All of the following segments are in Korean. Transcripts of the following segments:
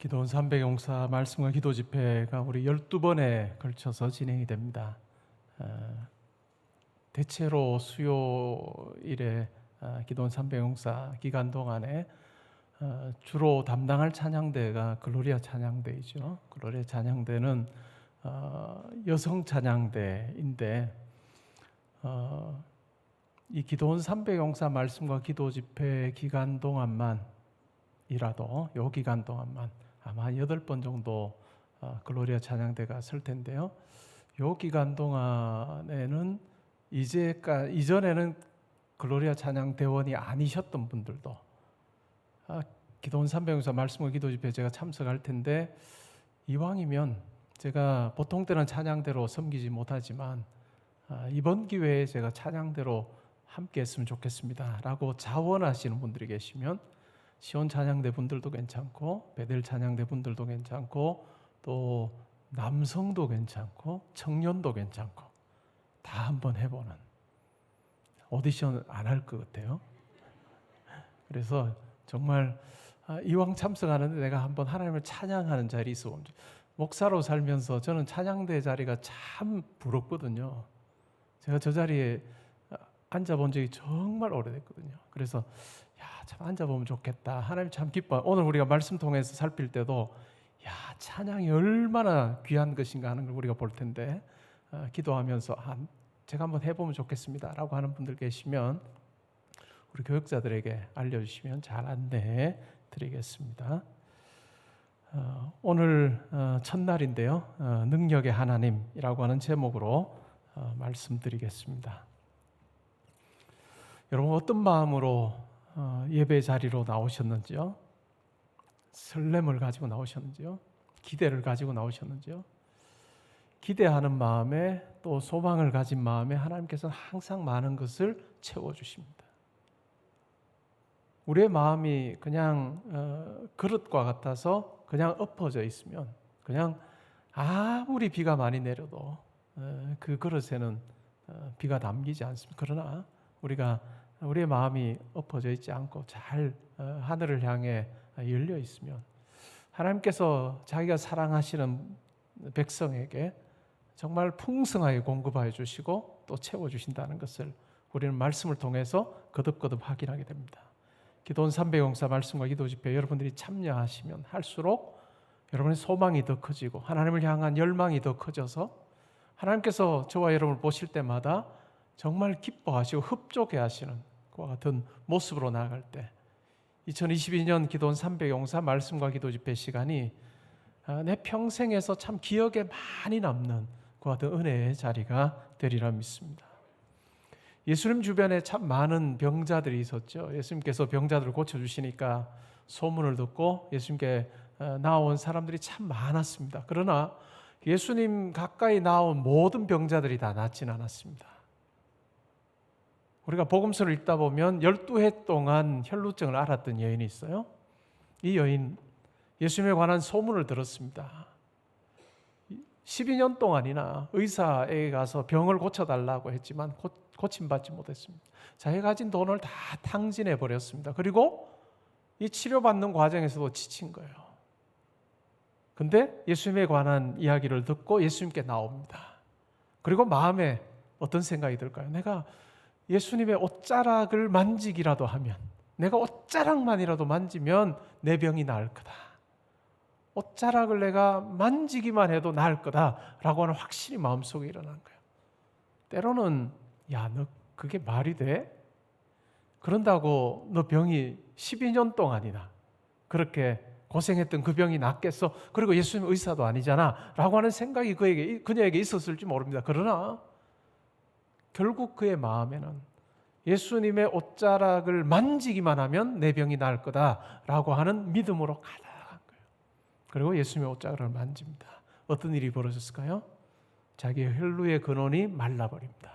기도원 300용사 말씀과 기도 집회가 우리 12번에 걸쳐서 진행이 됩니다. 대체로 수요일에 기도원 300용사 기간 동안에 주로 담당할 찬양대가 글로리아 찬양대이죠. 글로리아 찬양대는 여성 찬양대인데 이 기도원 300용사 말씀과 기도 집회 기간 동안만 이라도 요 기간 동안만 아마 8번 정도 글로리아 찬양대가 설 텐데요. 요 기간 동안에는 이전에는 글로리아 찬양대원이 아니셨던 분들도 기도원 300용사 말씀과 기도 집회에 제가 참석할 텐데, 이왕이면 제가 보통 때는 찬양대로 섬기지 못하지만 이번 기회에 제가 찬양대로 함께 했으면 좋겠습니다 라고 자원하시는 분들이 계시면 시온 찬양대 분들도 괜찮고 베델 찬양대 분들도 괜찮고 또 남성도 괜찮고 청년도 괜찮고 다 한번 해보는, 오디션 안 할 것 같아요. 그래서 정말 이왕 참석하는데 내가 한번 하나님을 찬양하는 자리에 있어 본, 목사로 살면서 저는 찬양대 자리가 참 부럽거든요. 제가 저 자리에 앉아본 적이 정말 오래됐거든요. 그래서 참 앉아보면 좋겠다, 하나님 참 기뻐. 오늘 우리가 말씀 통해서 살필 때도 찬양이 얼마나 귀한 것인가 하는 걸 우리가 볼 텐데, 기도하면서 제가 한번 해보면 좋겠습니다 라고 하는 분들 계시면 우리 교육자들에게 알려주시면 잘 안내해 드리겠습니다. 오늘 첫날인데요, 능력의 하나님이라고 하는 제목으로 말씀드리겠습니다. 여러분, 어떤 마음으로 예배 자리로 나오셨는지요? 설렘을 가지고 나오셨는지요? 기대를 가지고 나오셨는지요? 기대하는 마음에 또 소망을 가진 마음에 하나님께서는 항상 많은 것을 채워주십니다. 우리의 마음이 그냥 그릇과 같아서 그냥 엎어져 있으면, 그냥 아무리 비가 많이 내려도 그 그릇에는 비가 담기지 않습니다. 그러나 우리의 마음이 엎어져 있지 않고 잘 하늘을 향해 열려 있으면 하나님께서 자기가 사랑하시는 백성에게 정말 풍성하게 공급하여 주시고 또 채워주신다는 것을 우리는 말씀을 통해서 거듭거듭 확인하게 됩니다. 기도원 300용사 말씀과 기도 집회 여러분들이 참여하시면 할수록 여러분의 소망이 더 커지고 하나님을 향한 열망이 더 커져서 하나님께서 저와 여러분을 보실 때마다 정말 기뻐하시고 흡족해 하시는 그와 같은 모습으로 나아갈 때 2022년 기도원 300용사 말씀과 기도 집회 시간이 내 평생에서 참 기억에 많이 남는 그와 같은 은혜의 자리가 되리라 믿습니다. 예수님 주변에 참 많은 병자들이 있었죠. 예수님께서 병자들을 고쳐주시니까 소문을 듣고 예수님께 나온 사람들이 참 많았습니다. 그러나 예수님 가까이 나온 모든 병자들이 다 낫지는 않았습니다. 우리가 복음서를 읽다 보면 12해 동안 혈루증을 앓았던 여인이 있어요. 이 여인 예수님에 관한 소문을 들었습니다. 12년 동안이나 의사에게 가서 병을 고쳐달라고 했지만 고침받지 못했습니다. 자기가 가진 돈을 다 탕진해 버렸습니다. 그리고 이 치료받는 과정에서도 지친 거예요. 근데 예수님에 관한 이야기를 듣고 예수님께 나옵니다. 그리고 마음에 어떤 생각이 들까요? 내가 예수님의 옷자락을 만지기라도 하면, 내가 옷자락만이라도 만지면 내 병이 나을 거다. 옷자락을 내가 만지기만 해도 나을 거다라고 하는 확신이 마음속에 일어난 거예요. 때로는 너 그게 말이 돼? 그런다고 너 병이 12년 동안이나 그렇게 고생했던 그 병이 낫겠어? 그리고 예수님 의사도 아니잖아 라고 하는 생각이 그녀에게 있었을지 모릅니다. 그러나 결국 그의 마음에는 예수님의 옷자락을 만지기만 하면 내 병이 나을 거다라고 하는 믿음으로 가득한 거예요. 그리고 예수님의 옷자락을 만집니다. 어떤 일이 벌어졌을까요? 자기의 혈루의 근원이 말라버립니다.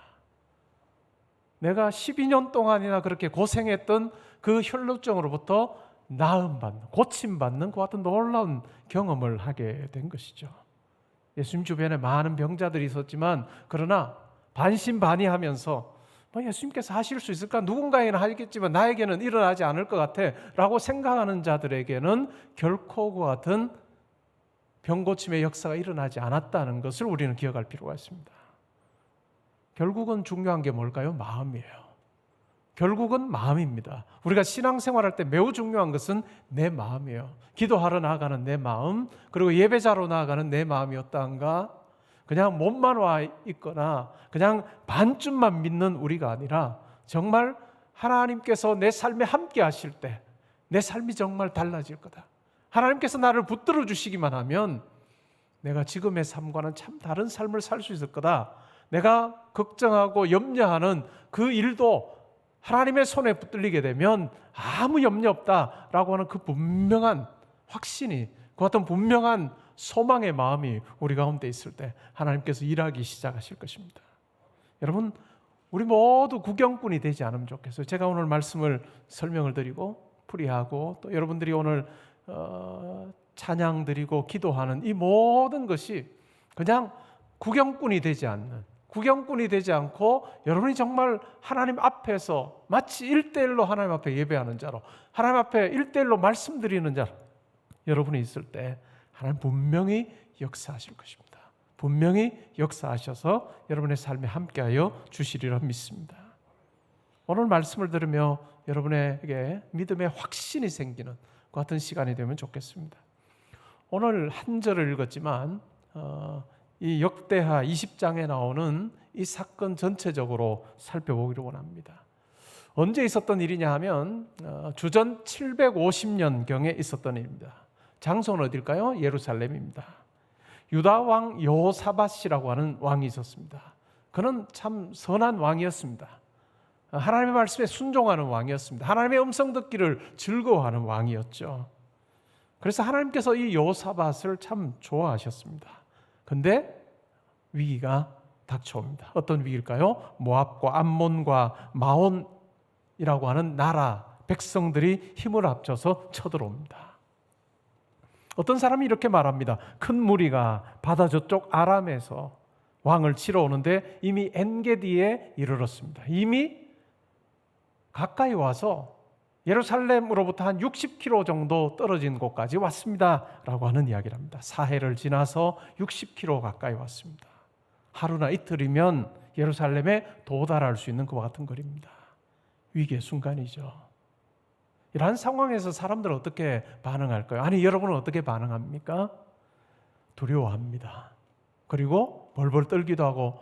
내가 12년 동안이나 그렇게 고생했던 그 혈루증으로부터 나음받는, 고침받는 그 같은 놀라운 경험을 하게 된 것이죠. 예수님 주변에 많은 병자들이 있었지만 그러나 반신반의하면서 예수님께서 하실 수 있을까? 누군가에게는 하겠지만 나에게는 일어나지 않을 것 같아 라고 생각하는 자들에게는 결코 그와 같은 병고침의 역사가 일어나지 않았다는 것을 우리는 기억할 필요가 있습니다. 결국은 중요한 게 뭘까요? 마음이에요. 결국은 마음입니다. 우리가 신앙생활할 때 매우 중요한 것은 내 마음이에요. 기도하러 나아가는 내 마음, 그리고 예배자로 나아가는 내 마음이었다는가? 그냥 몸만 와 있거나 그냥 반쯤만 믿는 우리가 아니라 정말 하나님께서 내 삶에 함께 하실 때 내 삶이 정말 달라질 거다. 하나님께서 나를 붙들어 주시기만 하면 내가 지금의 삶과는 참 다른 삶을 살 수 있을 거다. 내가 걱정하고 염려하는 그 일도 하나님의 손에 붙들리게 되면 아무 염려 없다라고 하는 그 분명한 확신이, 그 어떤 분명한 소망의 마음이 우리 가운데 있을 때 하나님께서 일하기 시작하실 것입니다. 여러분, 우리 모두 구경꾼이 되지 않으면 좋겠어요. 제가 오늘 말씀을 설명을 드리고 풀이하고 또 여러분들이 오늘 찬양 드리고 기도하는 이 모든 것이 그냥 구경꾼이 되지 않고 여러분이 정말 하나님 앞에서 마치 1:1로 하나님 앞에 예배하는 자로, 하나님 앞에 1:1로 말씀드리는 자로 여러분이 있을 때 하나님 분명히 역사하실 것입니다. 분명히 역사하셔서 여러분의 삶에 함께하여 주시리라 믿습니다. 오늘 말씀을 들으며 여러분에게 믿음의 확신이 생기는 그 같은 시간이 되면 좋겠습니다. 오늘 한 절을 읽었지만 이 역대하 20장에 나오는 이 사건 전체적으로 살펴보기를 원합니다. 언제 있었던 일이냐 하면 주전 750년경에 있었던 일입니다. 장소는 어딜까요? 예루살렘입니다. 유다 왕 여호사밧이라고 하는 왕이 있었습니다. 그는 참 선한 왕이었습니다. 하나님의 말씀에 순종하는 왕이었습니다. 하나님의 음성 듣기를 즐거워하는 왕이었죠. 그래서 하나님께서 이 여호사밧을 참 좋아하셨습니다. 근데 위기가 닥쳐옵니다. 어떤 위기일까요? 모압과 암몬과 마온이라고 하는 나라 백성들이 힘을 합쳐서 쳐들어옵니다. 어떤 사람이 이렇게 말합니다. 큰 무리가 바다 저쪽 아람에서 왕을 치러 오는데 이미 엔게디에 이르렀습니다. 이미 가까이 와서 예루살렘으로부터 한 60km 정도 떨어진 곳까지 왔습니다 라고 하는 이야기를 합니다. 사해를 지나서 60km 가까이 왔습니다. 하루나 이틀이면 예루살렘에 도달할 수 있는 그와 같은 거리입니다. 위기의 순간이죠. 이러한 상황에서 사람들은 어떻게 반응할까요? 아니, 여러분은 어떻게 반응합니까? 두려워합니다. 그리고 벌벌 떨기도 하고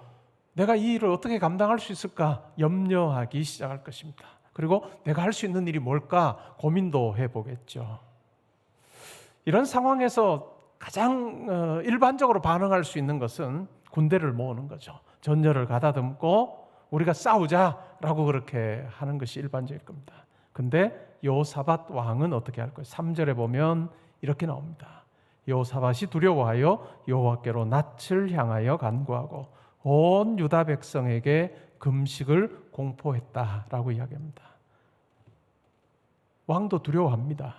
내가 이 일을 어떻게 감당할 수 있을까 염려하기 시작할 것입니다. 그리고 내가 할 수 있는 일이 뭘까 고민도 해보겠죠. 이런 상황에서 가장 일반적으로 반응할 수 있는 것은 군대를 모으는 거죠. 전열을 가다듬고 우리가 싸우자라고 그렇게 하는 것이 일반적일 겁니다. 근데 여호사밧 왕은 어떻게 할 거예요? 3절에 보면 이렇게 나옵니다. 여호사밧이 두려워하여 여호와께로 낯을 향하여 간구하고 온 유다 백성에게 금식을 공포했다라고 이야기합니다. 왕도 두려워합니다.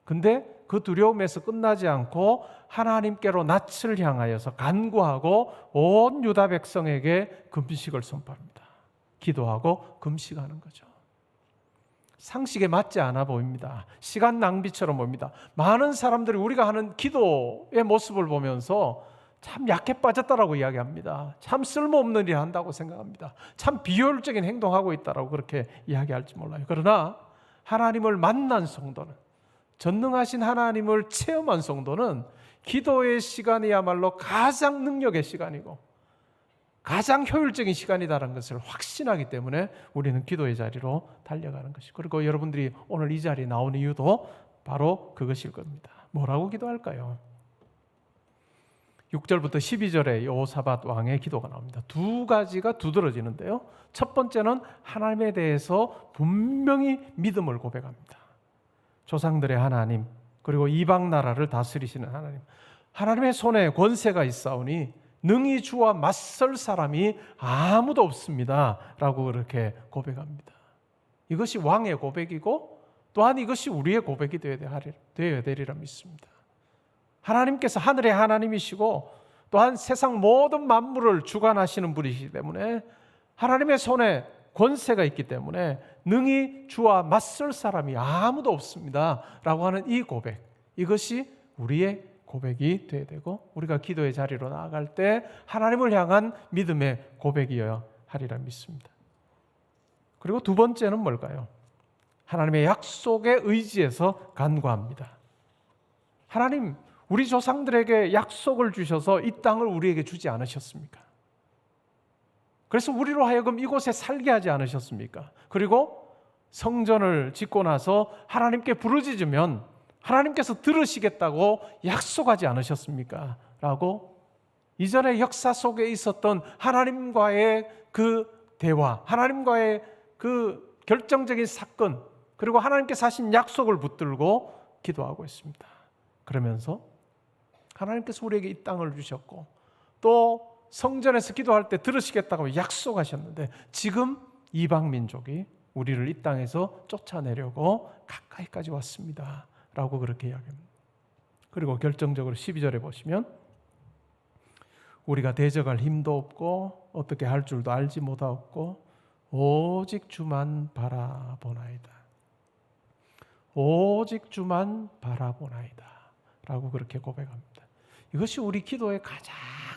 근데 그 두려움에서 끝나지 않고 하나님께로 낯을 향하여서 간구하고 온 유다 백성에게 금식을 선포합니다. 기도하고 금식하는 거죠. 상식에 맞지 않아 보입니다. 시간 낭비처럼 보입니다. 많은 사람들이 우리가 하는 기도의 모습을 보면서 참 약해 빠졌다라고 이야기합니다. 참 쓸모없는 일 한다고 생각합니다. 참 비효율적인 행동하고 있다라고 그렇게 이야기할지 몰라요. 그러나 하나님을 만난 성도는, 전능하신 하나님을 체험한 성도는 기도의 시간이야말로 가장 능력의 시간이고 가장 효율적인 시간이다라는 것을 확신하기 때문에 우리는 기도의 자리로 달려가는 것이고, 그리고 여러분들이 오늘 이 자리에 나온 이유도 바로 그것일 겁니다. 뭐라고 기도할까요? 6절부터 12절에 여호사밧 왕의 기도가 나옵니다. 두 가지가 두드러지는데요. 첫 번째는 하나님에 대해서 분명히 믿음을 고백합니다. 조상들의 하나님, 그리고 이방 나라를 다스리시는 하나님, 하나님의 손에 권세가 있사오니 능히 주와 맞설 사람이 아무도 없습니다 라고 그렇게 고백합니다. 이것이 왕의 고백이고 또한 이것이 우리의 고백이 되어야 되리라 믿습니다. 하나님께서 하늘의 하나님이시고 또한 세상 모든 만물을 주관하시는 분이시기 때문에 하나님의 손에 권세가 있기 때문에 능히 주와 맞설 사람이 아무도 없습니다 라고 하는 이 고백, 이것이 우리의 고백이 되어야 되고, 우리가 기도의 자리로 나아갈 때 하나님을 향한 믿음의 고백이어야 하리라 믿습니다. 그리고 두 번째는 뭘까요? 하나님의 약속에 의지해서 간구합니다. 하나님, 우리 조상들에게 약속을 주셔서 이 땅을 우리에게 주지 않으셨습니까? 그래서 우리로 하여금 이곳에 살게 하지 않으셨습니까? 그리고 성전을 짓고 나서 하나님께 부르짖으면 하나님께서 들으시겠다고 약속하지 않으셨습니까? 라고 이전의 역사 속에 있었던 하나님과의 그 대화, 하나님과의 그 결정적인 사건, 그리고 하나님께서 하신 약속을 붙들고 기도하고 있습니다. 그러면서 하나님께서 우리에게 이 땅을 주셨고 또 성전에서 기도할 때 들으시겠다고 약속하셨는데, 지금 이방 민족이 우리를 이 땅에서 쫓아내려고 가까이까지 왔습니다 라고 그렇게 이야기합니다. 그리고 결정적으로 12절에 보시면 우리가 대적할 힘도 없고 어떻게 할 줄도 알지 못하고 오직 주만 바라보나이다. 오직 주만 바라보나이다 라고 그렇게 고백합니다. 이것이 우리 기도의 가장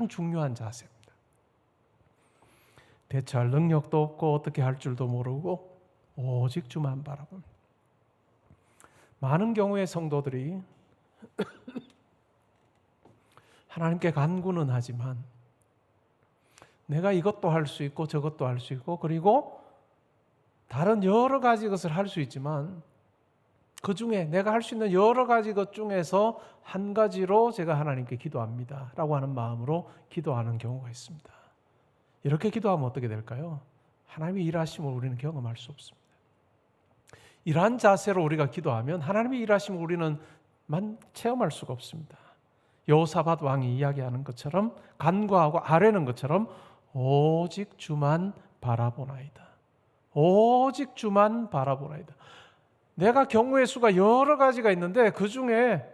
중요한 자세입니다. 대처할 능력도 없고 어떻게 할 줄도 모르고 오직 주만 바라봅니다. 많은 경우의 성도들이 하나님께 간구는 하지만 내가 이것도 할 수 있고 저것도 할 수 있고 그리고 다른 여러 가지 것을 할 수 있지만 그 중에 내가 할 수 있는 여러 가지 것 중에서 한 가지로 제가 하나님께 기도합니다 라고 하는 마음으로 기도하는 경우가 있습니다. 이렇게 기도하면 어떻게 될까요? 하나님의 일하심을 우리는 경험할 수 없습니다. 이러한 자세로 우리가 기도하면 하나님의 일하심을 우리는 체험할 수가 없습니다. 여호사밧 왕이 이야기하는 것처럼, 간구하고 아뢰는 것처럼 오직 주만 바라보나이다. 오직 주만 바라보나이다. 내가 경우의 수가 여러 가지가 있는데 그 중에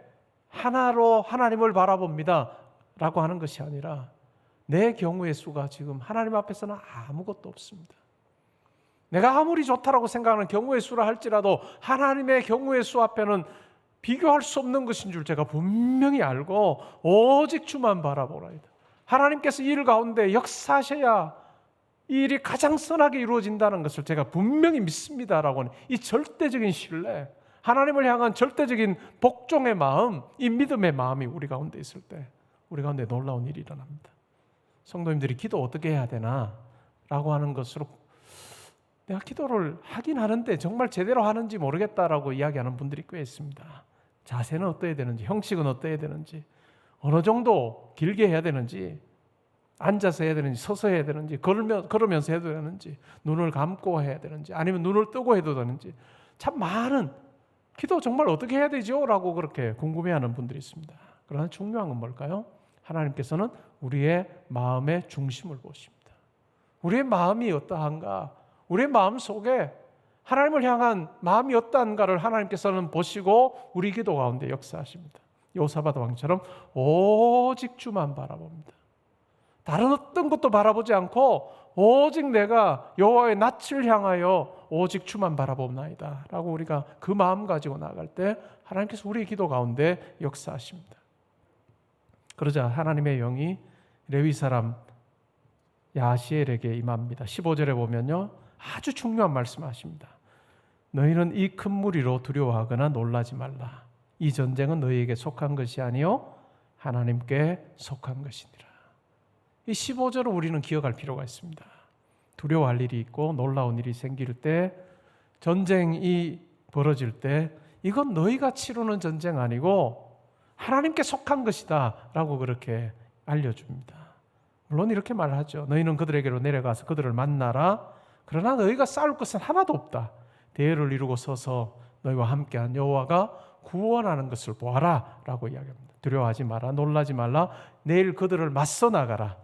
하나로 하나님을 바라봅니다 라고 하는 것이 아니라 내 경우의 수가 지금 하나님 앞에서는 아무것도 없습니다. 내가 아무리 좋다라고 생각하는 경우의 수라 할지라도 하나님의 경우의 수 앞에는 비교할 수 없는 것인 줄 제가 분명히 알고 오직 주만 바라보나이다. 하나님께서 일 가운데 역사하셔야 이 일이 가장 선하게 이루어진다는 것을 제가 분명히 믿습니다라고 하는 이 절대적인 신뢰, 하나님을 향한 절대적인 복종의 마음, 이 믿음의 마음이 우리 가운데 있을 때 우리 가운데 놀라운 일이 일어납니다. 성도님들이 기도 어떻게 해야 되나 라고 하는 것으로 내가 기도를 하긴 하는데 정말 제대로 하는지 모르겠다라고 이야기하는 분들이 꽤 있습니다. 자세는 어떠해야 되는지, 형식은 어떠해야 되는지, 어느 정도 길게 해야 되는지, 앉아서 해야 되는지, 서서 해야 되는지, 걸으면서 해도 되는지, 눈을 감고 해야 되는지, 아니면 눈을 뜨고 해도 되는지, 참 많은 기도 정말 어떻게 해야 되죠? 라고 그렇게 궁금해하는 분들이 있습니다. 그러나 중요한 건 뭘까요? 하나님께서는 우리의 마음의 중심을 보십니다. 우리의 마음이 어떠한가? 우리의 마음 속에 하나님을 향한 마음이 어떠한가를 하나님께서는 보시고 우리 기도 가운데 역사하십니다. 여호사밧 왕처럼 오직 주만 바라봅니다. 다른 어떤 것도 바라보지 않고 오직 내가 여호와의 낯을 향하여 오직 주만 바라봅나이다 라고 우리가 그 마음 가지고 나아갈 때 하나님께서 우리의 기도 가운데 역사하십니다. 그러자 하나님의 영이 레위 사람 야시엘에게 임합니다. 15절에 보면요, 아주 중요한 말씀하십니다. 너희는 이 큰 무리로 두려워하거나 놀라지 말라. 이 전쟁은 너희에게 속한 것이 아니요 하나님께 속한 것이니라. 이 15절을 우리는 기억할 필요가 있습니다. 두려워할 일이 있고 놀라운 일이 생길 때, 전쟁이 벌어질 때 이건 너희가 치르는 전쟁 아니고 하나님께 속한 것이다 라고 그렇게 알려줍니다. 물론 이렇게 말하죠. 너희는 그들에게로 내려가서 그들을 만나라. 그러나 너희가 싸울 것은 하나도 없다. 대열을 이루고 서서 너희와 함께한 여호와가 구원하는 것을 보아라 라고 이야기합니다. 두려워하지 마라, 놀라지 말라, 내일 그들을 맞서 나가라,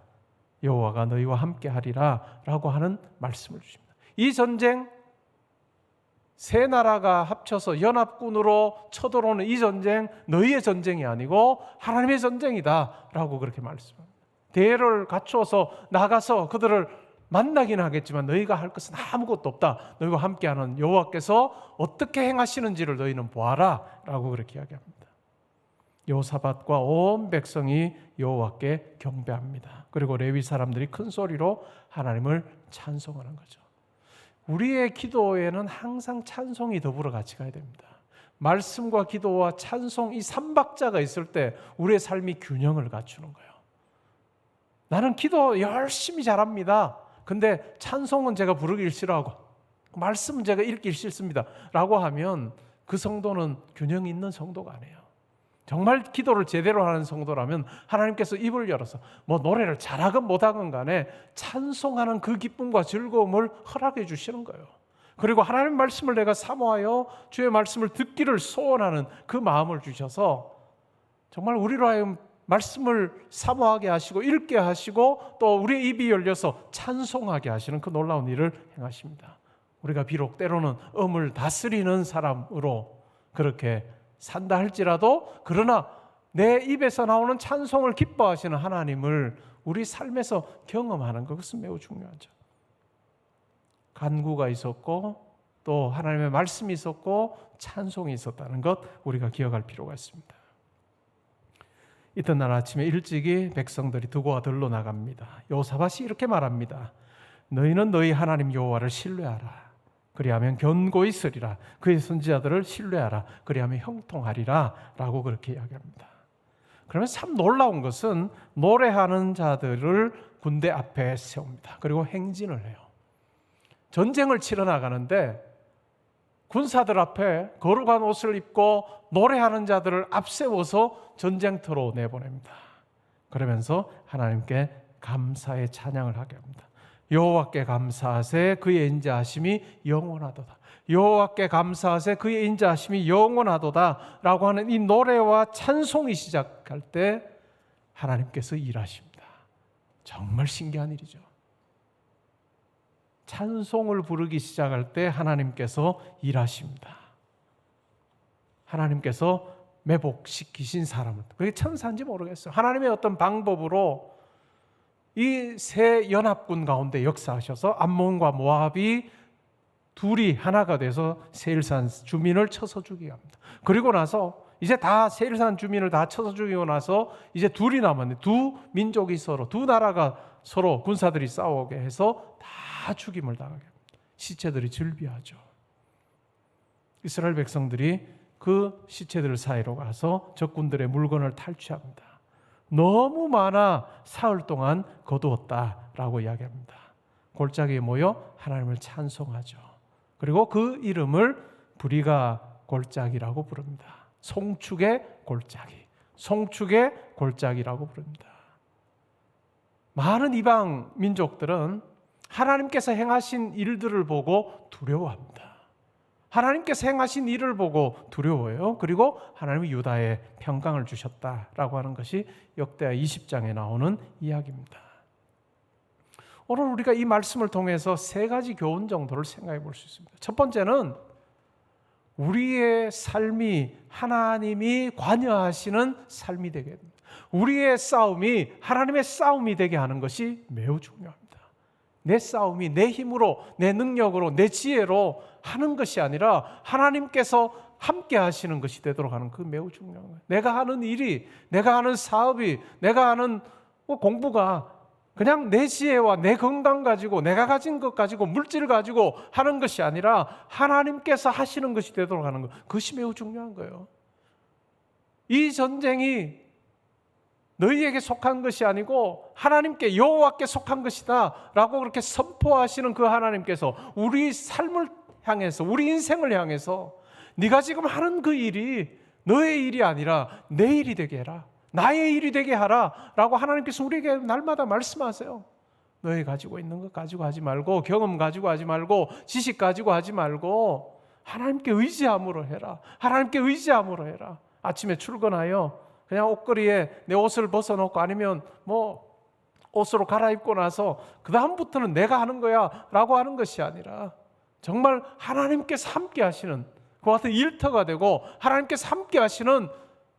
여호와가 너희와 함께하리라 라고 하는 말씀을 주십니다. 이 전쟁, 세 나라가 합쳐서 연합군으로 쳐들어오는 이 전쟁, 너희의 전쟁이 아니고 하나님의 전쟁이다 라고 그렇게 말씀합니다. 대열을 갖추어서 나가서 그들을 만나긴 하겠지만 너희가 할 것은 아무것도 없다. 너희와 함께하는 여호와께서 어떻게 행하시는지를 너희는 보아라 라고 그렇게 이야기합니다. 여호사밧과 온 백성이 여호와께 경배합니다. 그리고 레위 사람들이 큰 소리로 하나님을 찬송하는 거죠. 우리의 기도에는 항상 찬송이 더불어 같이 가야 됩니다. 말씀과 기도와 찬송 이 삼박자가 있을 때 우리의 삶이 균형을 갖추는 거예요. 나는 기도 열심히 잘합니다. 근데 찬송은 제가 부르기 싫어하고 말씀은 제가 읽기 싫습니다 라고 하면 그 성도는 균형 있는 성도가 아니에요. 정말 기도를 제대로 하는 성도라면 하나님께서 입을 열어서 뭐 노래를 잘하건 못하건 간에 찬송하는 그 기쁨과 즐거움을 허락해 주시는 거예요. 그리고 하나님 말씀을 내가 사모하여 주의 말씀을 듣기를 소원하는 그 마음을 주셔서 정말 우리로 하여금 말씀을 사모하게 하시고 읽게 하시고 또 우리의 입이 열려서 찬송하게 하시는 그 놀라운 일을 행하십니다. 우리가 비록 때로는 음을 다스리는 사람으로 그렇게 산다 할지라도 그러나 내 입에서 나오는 찬송을 기뻐하시는 하나님을 우리 삶에서 경험하는 것은 매우 중요하죠. 간구가 있었고 또 하나님의 말씀이 있었고 찬송이 있었다는 것 우리가 기억할 필요가 있습니다. 이튿날 아침에 일찍이 백성들이 두고와 들로 나갑니다. 여호사밧이 이렇게 말합니다. 너희는 너희 하나님 여호와를 신뢰하라. 그리하면 견고히 서리라. 그의 선지자들을 신뢰하라. 그리하면 형통하리라 라고 그렇게 이야기합니다. 그러면 참 놀라운 것은 노래하는 자들을 군대 앞에 세웁니다. 그리고 행진을 해요. 전쟁을 치러 나가는데 군사들 앞에 거룩한 옷을 입고 노래하는 자들을 앞세워서 전쟁터로 내보냅니다. 그러면서 하나님께 감사의 찬양을 하게 합니다. 여호와께 감사하세 그의 인자하심이 영원하도다. 여호와께 감사하세 그의 인자하심이 영원하도다 라고 하는 이 노래와 찬송이 시작할 때 하나님께서 일하십니다. 정말 신기한 일이죠. 찬송을 부르기 시작할 때 하나님께서 일하십니다. 하나님께서 매복시키신 사람을, 그게 천사인지 모르겠어요. 하나님의 어떤 방법으로 이 세 연합군 가운데 역사하셔서 암몬과 모압이 둘이 하나가 돼서 세일산 주민을 쳐서 죽이게 합니다. 그리고 나서 이제 다 세일산 주민을 다 쳐서 죽이고 나서 이제 둘이 남았는데 두 민족이 서로 두 나라가 서로 군사들이 싸우게 해서 다 죽임을 당하게 합니다. 시체들이 즐비하죠. 이스라엘 백성들이 그 시체들 사이로 가서 적군들의 물건을 탈취합니다. 너무 많아 사흘 동안 거두었다라고 이야기합니다. 골짜기에 모여 하나님을 찬송하죠. 그리고 그 이름을 브리가 골짜기라고 부릅니다. 송축의 골짜기, 송축의 골짜기라고 부릅니다. 많은 이방 민족들은 하나님께서 행하신 일들을 보고 두려워합니다. 하나님께서 행하신 일을 보고 두려워해요. 그리고 하나님이 유다에 평강을 주셨다라고 하는 것이 역대하 20장에 나오는 이야기입니다. 오늘 우리가 이 말씀을 통해서 세 가지 교훈 정도를 생각해 볼 수 있습니다. 첫 번째는 우리의 삶이 하나님이 관여하시는 삶이 되게 됩니다. 우리의 싸움이 하나님의 싸움이 되게 하는 것이 매우 중요합니다. 내 싸움이 내 힘으로, 내 능력으로, 내 지혜로 하는 것이 아니라 하나님께서 함께 하시는 것이 되도록 하는 그 매우 중요한 거예요. 내가 하는 일이, 내가 하는 사업이, 내가 하는 공부가 그냥 내 지혜와 내 건강 가지고 내가 가진 것 가지고 물질 가지고 하는 것이 아니라 하나님께서 하시는 것이 되도록 하는 것, 그것이 매우 중요한 거예요. 이 전쟁이 너희에게 속한 것이 아니고 하나님께 여호와께 속한 것이다 라고 그렇게 선포하시는 그 하나님께서 우리 삶을 향해서 우리 인생을 향해서 네가 지금 하는 그 일이 너의 일이 아니라 내 일이 되게 해라, 나의 일이 되게 하라 라고 하나님께서 우리에게 날마다 말씀하세요. 너희 가지고 있는 것 가지고 하지 말고, 경험 가지고 하지 말고, 지식 가지고 하지 말고 하나님께 의지함으로 해라. 하나님께 의지함으로 해라. 아침에 출근하여 그냥 옷걸이에 내 옷을 벗어놓고 아니면 뭐 옷으로 갈아입고 나서 그 다음부터는 내가 하는 거야 라고 하는 것이 아니라 정말 하나님께서 함께 하시는 그와 같은 일터가 되고 하나님께서 함께 하시는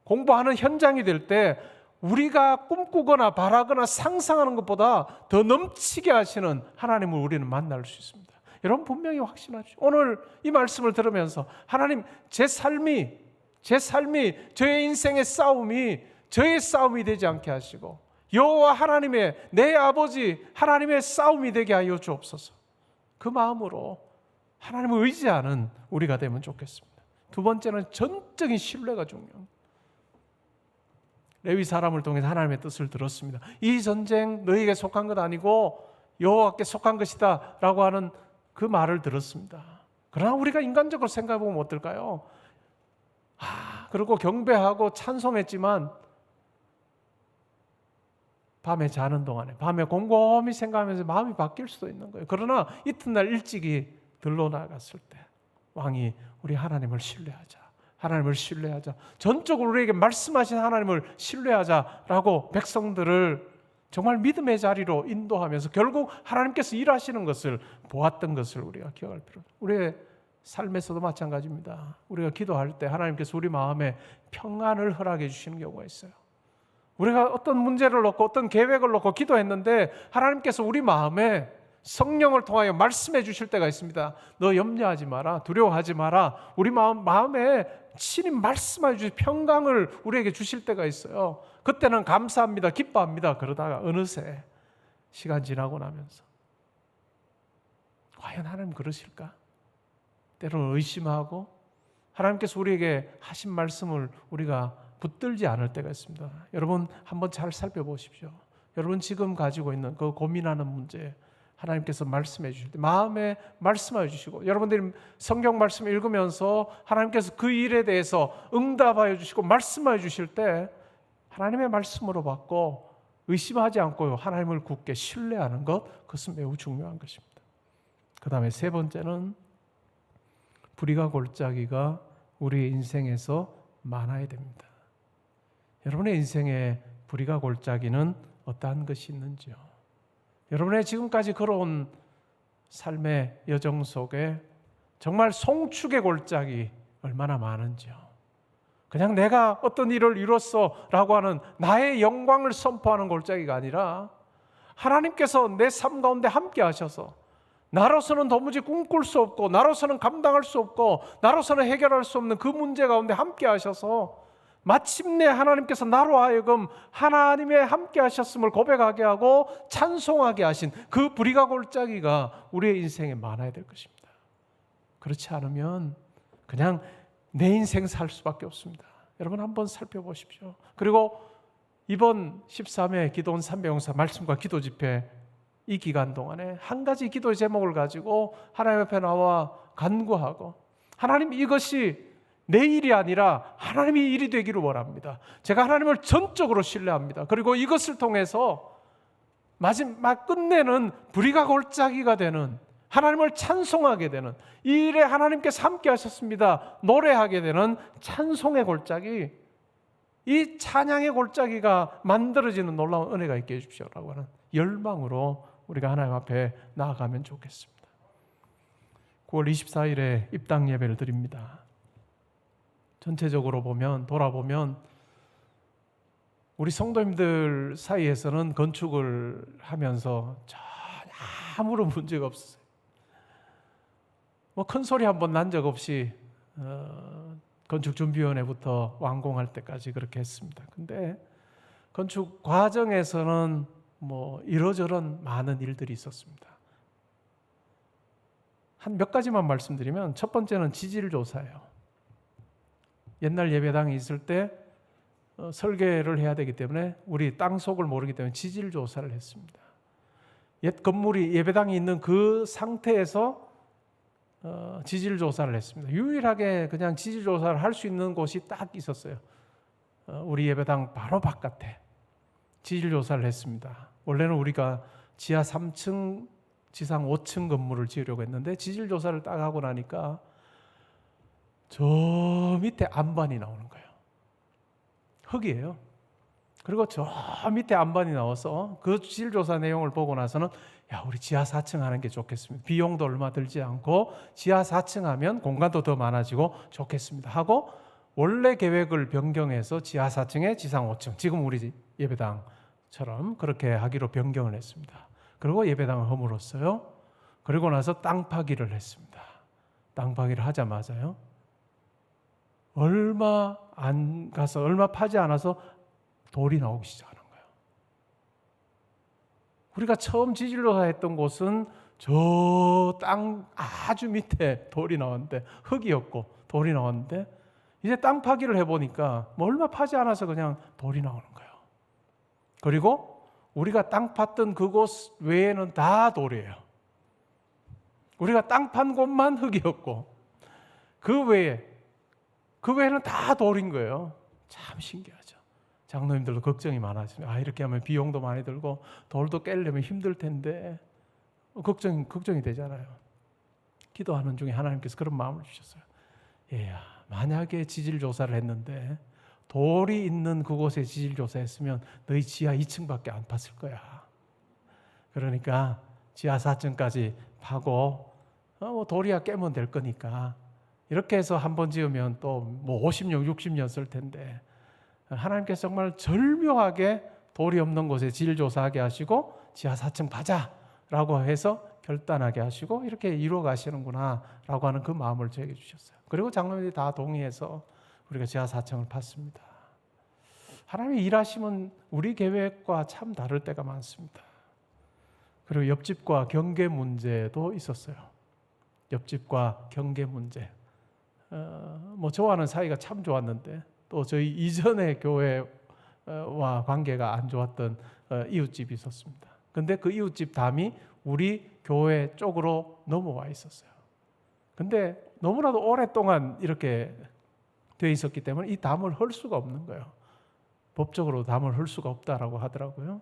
공부하는 현장이 될 때 우리가 꿈꾸거나 바라거나 상상하는 것보다 더 넘치게 하시는 하나님을 우리는 만날 수 있습니다. 여러분 분명히 확신하십시오. 오늘 이 말씀을 들으면서 하나님, 제 삶이 저의 인생의 싸움이 저의 싸움이 되지 않게 하시고 여호와 하나님의, 내 아버지 하나님의 싸움이 되게 하여 주옵소서. 그 마음으로 하나님을 의지하는 우리가 되면 좋겠습니다. 두 번째는 전적인 신뢰가 중요합니다. 레위 사람을 통해서 하나님의 뜻을 들었습니다. 이 전쟁 너희에게 속한 것 아니고 여호와께 속한 것이다 라고 하는 그 말을 들었습니다. 그러나 우리가 인간적으로 생각해 보면 어떨까요? 그리고 경배하고 찬송했지만 밤에 자는 동안에, 밤에 곰곰이 생각하면서 마음이 바뀔 수도 있는 거예요. 그러나 이튿날 일찍이 들러 나갔을 때 왕이 우리 하나님을 신뢰하자, 하나님을 신뢰하자, 전적으로 우리에게 말씀하신 하나님을 신뢰하자라고 백성들을 정말 믿음의 자리로 인도하면서 결국 하나님께서 일하시는 것을 보았던 것을 우리가 기억할 필요합니다. 우리의 삶에서도 마찬가지입니다. 우리가 기도할 때 하나님께서 우리 마음에 평안을 허락해 주시는 경우가 있어요. 우리가 어떤 문제를 놓고 어떤 계획을 놓고 기도했는데 하나님께서 우리 마음에 성령을 통하여 말씀해 주실 때가 있습니다. 너 염려하지 마라, 두려워하지 마라. 우리 마음에 친히 말씀해 주실 평강을 우리에게 주실 때가 있어요. 그때는 감사합니다, 기뻐합니다. 그러다가 어느새 시간 지나고 나면서 과연 하나님 그러실까? 때로는 의심하고 하나님께서 우리에게 하신 말씀을 우리가 붙들지 않을 때가 있습니다. 여러분 한번 잘 살펴보십시오. 여러분 지금 가지고 있는 그 고민하는 문제 하나님께서 말씀해 주실 때 마음에 말씀해 주시고, 여러분들이 성경 말씀 읽으면서 하나님께서 그 일에 대해서 응답하여 주시고 말씀해 주실 때 하나님의 말씀으로 받고 의심하지 않고 하나님을 굳게 신뢰하는 것, 그것은 매우 중요한 것입니다. 그 다음에 세 번째는 불의가 골짜기가 우리의 인생에서 많아야 됩니다. 여러분의 인생에 불의가 골짜기는 어떠한 것이 있는지요? 여러분의 지금까지 걸어온 삶의 여정 속에 정말 송축의 골짜기 얼마나 많은지요? 그냥 내가 어떤 일을 이뤘어 라고 하는 나의 영광을 선포하는 골짜기가 아니라 하나님께서 내 삶 가운데 함께 하셔서 나로서는 도무지 꿈꿀 수 없고 나로서는 감당할 수 없고 나로서는 해결할 수 없는 그 문제 가운데 함께 하셔서 마침내 하나님께서 나로 하여금 하나님의 함께 하셨음을 고백하게 하고 찬송하게 하신 그 불의가 골짜기가 우리의 인생에 많아야 될 것입니다. 그렇지 않으면 그냥 내 인생 살 수밖에 없습니다. 여러분 한번 살펴보십시오. 그리고 이번 13회 기도원 300용사 말씀과 기도 집회 이 기간 동안에 한 가지 기도의 제목을 가지고 하나님 앞에 나와 간구하고, 하나님 이것이 내 일이 아니라 하나님의 일이 되기를 원합니다. 제가 하나님을 전적으로 신뢰합니다. 그리고 이것을 통해서 마지막 끝내는 불의가 골짜기가 되는, 하나님을 찬송하게 되는, 이 일에 하나님께서 함께 하셨습니다 노래하게 되는 찬송의 골짜기, 이 찬양의 골짜기가 만들어지는 놀라운 은혜가 있게 해주십시오라고 하는 열망으로 우리가 하나님 앞에 나아가면 좋겠습니다. 9월 24일에 입당 예배를 드립니다. 전체적으로 돌아보면 우리 성도님들 사이에서는 건축을 하면서 전혀 아무런 문제가 없었어요. 큰 소리 한번 난 적 없이 건축준비위원회부터 완공할 때까지 그렇게 했습니다. 근데 건축 과정에서는 이러저런 많은 일들이 있었습니다. 한 몇 가지만 말씀드리면, 첫 번째는 지질 조사예요. 옛날 예배당이 있을 때 설계를 해야 되기 때문에 우리 땅속을 모르기 때문에 지질 조사를 했습니다. 옛 건물이 예배당이 있는 그 상태에서 지질 조사를 했습니다. 유일하게 그냥 지질 조사를 할 수 있는 곳이 딱 있었어요. 우리 예배당 바로 바깥에 지질 조사를 했습니다. 원래는 우리가 지하 3층, 지상 5층 건물을 지으려고 했는데 지질 조사를 딱 하고 나니까 저 밑에 안반이 나오는 거예요. 흙이에요. 그리고 저 밑에 안반이 나와서 그 지질 조사 내용을 보고 나서는 우리 지하 4층 하는 게 좋겠습니다. 비용도 얼마 들지 않고 지하 4층 하면 공간도 더 많아지고 좋겠습니다 하고 원래 계획을 변경해서 지하 4층에 지상 5층, 지금 우리 예배당처럼 그렇게 하기로 변경을 했습니다. 그리고 예배당을 허물었어요. 그리고 나서 땅 파기를 했습니다. 땅 파기를 하자마자요, 얼마 안 가서, 얼마 파지 않아서 돌이 나오기 시작하는 거예요. 우리가 처음 지질조사 했던 곳은 저 땅 아주 밑에 돌이 나왔는데, 흙이었고 돌이 나왔는데, 이제 땅 파기를 해보니까 뭐 얼마 파지 않아서 그냥 돌이 나오는 거예요. 그리고 우리가 땅 팠던 그곳 외에는 다 돌이에요. 우리가 땅 판 곳만 흙이었고 그 외에는 다 돌인 거예요. 참 신기하죠. 장로님들도 걱정이 많아지죠. 이렇게 하면 비용도 많이 들고 돌도 깨려면 힘들 텐데 걱정이 되잖아요. 기도하는 중에 하나님께서 그런 마음을 주셨어요. 얘야, 만약에 지질조사를 했는데 돌이 있는 그곳에 지질조사했으면 너희 지하 2층밖에 안 팠을 거야. 그러니까 지하 4층까지 파고 돌이야 깨면 될 거니까 이렇게 해서 한 번 지으면 또 뭐 50년, 60년 쓸 텐데 하나님께서 정말 절묘하게 돌이 없는 곳에 지질조사하게 하시고 지하 4층 파자라고 해서 결단하게 하시고 이렇게 이루어 가시는구나 라고 하는 그 마음을 저에게 주셨어요. 그리고 장로님들이 다 동의해서 우리가 지하 4층을 팠습니다. 하나님의 일하심은 우리 계획과 참 다를 때가 많습니다. 그리고 옆집과 경계 문제도 있었어요. 옆집과 경계 문제. 뭐 저와는 사이가 참 좋았는데 또 저희 이전의 교회와 관계가 안 좋았던 이웃집이 있었습니다. 근데 그 이웃집 담이 우리 교회 쪽으로 넘어와 있었어요. 근데 너무나도 오랫동안 이렇게 돼 있었기 때문에 이 담을 헐 수가 없는 거예요. 법적으로 담을 헐 수가 없다라고 하더라고요.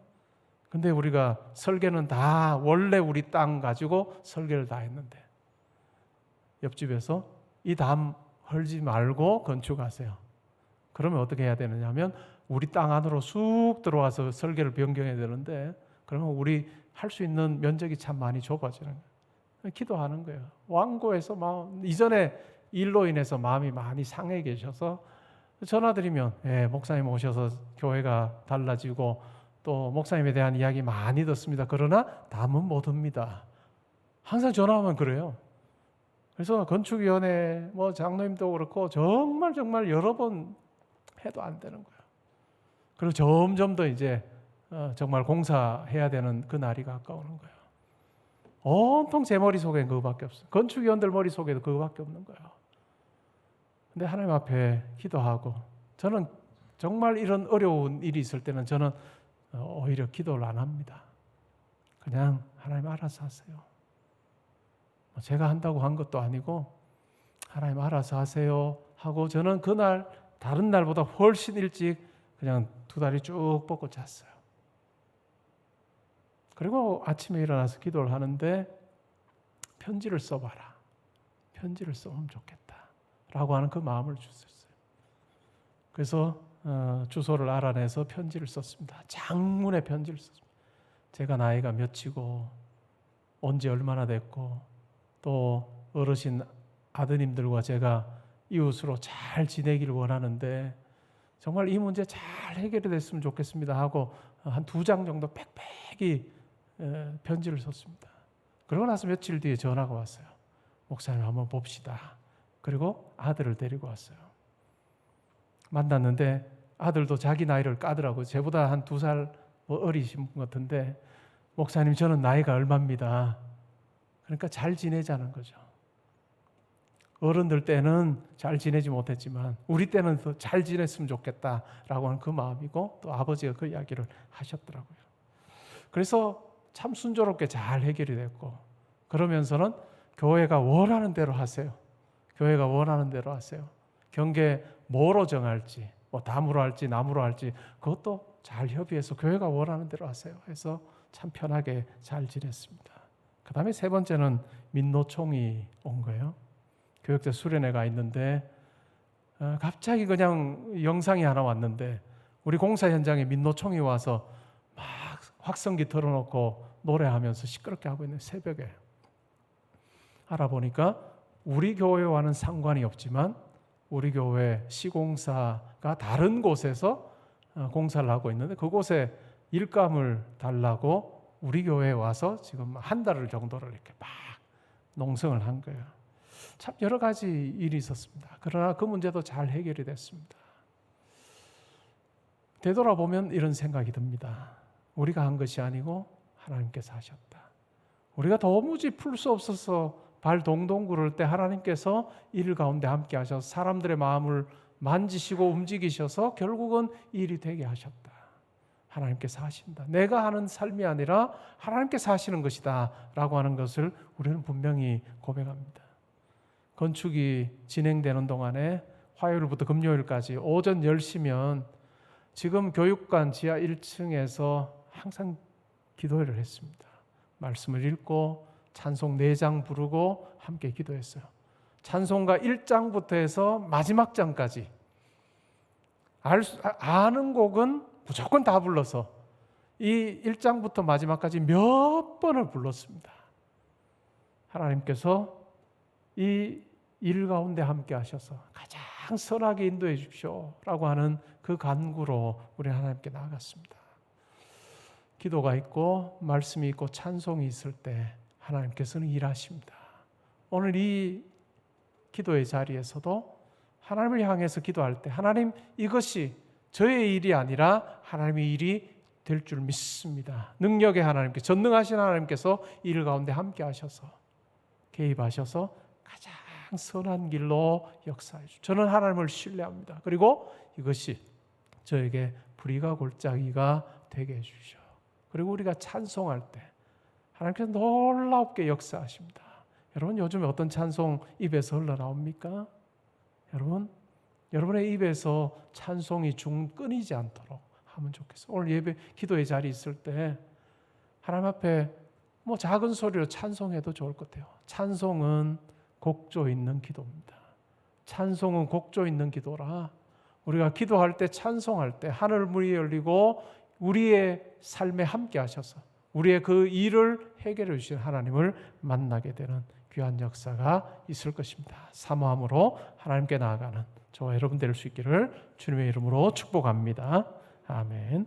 근데 우리가 설계는 다 원래 우리 땅 가지고 설계를 다 했는데 옆집에서 이 담 헐지 말고 건축하세요. 그러면 어떻게 해야 되느냐 하면 우리 땅 안으로 쑥 들어와서 설계를 변경해야 되는데 그러면 우리 할 수 있는 면적이 참 많이 좁아지는 거예요. 기도하는 거예요. 완고해서 이전에 일로 인해서 마음이 많이 상해 계셔서 전화드리면 목사님 오셔서 교회가 달라지고 또 목사님에 대한 이야기 많이 듣습니다. 그러나 담은 못 옵니다. 항상 전화하면 그래요. 그래서 건축위원회 장로님도 그렇고 정말 여러 번 해도 안 되는 거예요. 그리고 점점 더 이제 정말 공사해야 되는 그 날이 가까우는 거예요. 온통 제 머릿속엔 그거밖에 없어요. 건축위원들 머릿속에도 그거밖에 없는 거예요. 근데 하나님 앞에 기도하고 저는 정말 이런 어려운 일이 있을 때는 저는 오히려 기도를 안 합니다. 그냥 하나님 알아서 하세요. 제가 한다고 한 것도 아니고 하나님 알아서 하세요 하고 저는 그날 다른 날보다 훨씬 일찍 그냥 두 다리 쭉 뻗고 잤어요. 그리고 아침에 일어나서 기도를 하는데 편지를 써봐라. 편지를 써보면 좋겠다 라고 하는 그 마음을 주셨어요. 그래서 주소를 알아내서 편지를 썼습니다. 장문의 편지를 썼습니다. 제가 나이가 몇이고 온 지 얼마나 됐고 또 어르신 아드님들과 제가 이웃으로 잘 지내기를 원하는데 정말 이 문제 잘 해결이 됐으면 좋겠습니다 하고 한 2장 정도 빽빽이 편지를 썼습니다. 그러고 나서 며칠 뒤에 전화가 왔어요. 목사님 한번 봅시다. 그리고 아들을 데리고 왔어요. 만났는데 아들도 자기 나이를 까더라고요. 저보다 한 2살 어리신 분 같은데 목사님 저는 나이가 얼마입니다. 그러니까 잘 지내자는 거죠. 어른들 때는 잘 지내지 못했지만 우리 때는 더 잘 지냈으면 좋겠다라고 하는 그 마음이고 또 아버지가 그 이야기를 하셨더라고요. 그래서 참 순조롭게 잘 해결이 됐고 그러면서는 교회가 원하는 대로 하세요. 교회가 원하는 대로 하세요. 경계 뭐로 정할지 담으로 할지 나무로 할지 그것도 잘 협의해서 교회가 원하는 대로 하세요. 해서 참 편하게 잘 지냈습니다. 그 다음에 세 번째는 민노총이 온 거예요. 교육자 수련회가 있는데 갑자기 그냥 영상이 하나 왔는데 우리 공사 현장에 민노총이 와서 막 확성기 틀어놓고 노래하면서 시끄럽게 하고 있는 새벽에 알아보니까 우리 교회와는 상관이 없지만 우리 교회 시공사가 다른 곳에서 공사를 하고 있는데 그곳에 일감을 달라고 우리 교회에 와서 지금 한 달 정도를 이렇게 막 농성을 한 거예요. 참 여러 가지 일이 있었습니다. 그러나 그 문제도 잘 해결이 됐습니다. 되돌아보면 이런 생각이 듭니다. 우리가 한 것이 아니고 하나님께서 하셨다. 우리가 도무지 풀 수 없어서 발 동동 구를 때 하나님께서 일 가운데 함께 하셔서 사람들의 마음을 만지시고 움직이셔서 결국은 일이 되게 하셨다. 하나님께서 하신다. 내가 하는 삶이 아니라 하나님께서 하시는 것이다 라고 하는 것을 우리는 분명히 고백합니다. 건축이 진행되는 동안에 화요일부터 금요일까지 오전 10시면 지금 교육관 지하 1층에서 항상 기도회를 했습니다. 말씀을 읽고 찬송 4장 부르고 함께 기도했어요. 찬송가 1장부터 해서 마지막 장까지 아는 곡은 무조건 다 불러서 이 1장부터 마지막까지 몇 번을 불렀습니다. 하나님께서 이 일 가운데 함께 하셔서 가장 선하게 인도해 주십시오 라고 하는 그 간구로 우리 하나님께 나아갔습니다. 기도가 있고 말씀이 있고 찬송이 있을 때 하나님께서는 일하십니다. 오늘 이 기도의 자리에서도 하나님을 향해서 기도할 때 하나님 이것이 저의 일이 아니라 하나님의 일이 될 줄 믿습니다. 능력의 하나님께 전능하신 하나님께서 일 가운데 함께 하셔서 개입하셔서 가장 선한 길로 역사해 주십시오. 저는 하나님을 신뢰합니다. 그리고 이것이 저에게 불의가 골짜기가 되게 해 주십시오. 그리고 우리가 찬송할 때 하나님께서 놀랍게 역사하십니다. 여러분 요즘에 어떤 찬송 입에서 흘러나옵니까? 여러분의 입에서 찬송이 끊이지 않도록 하면 좋겠어요. 오늘 예배 기도의 자리 있을 때 하나님 앞에 작은 소리로 찬송해도 좋을 것 같아요. 찬송은 곡조 있는 기도입니다. 찬송은 곡조 있는 기도라 우리가 기도할 때 찬송할 때 하늘 문이 열리고 우리의 삶에 함께 하셔서 우리의 그 일을 해결해 주신 하나님을 만나게 되는 귀한 역사가 있을 것입니다. 사모함으로 하나님께 나아가는 저와 여러분 될 수 있기를 주님의 이름으로 축복합니다. 아멘.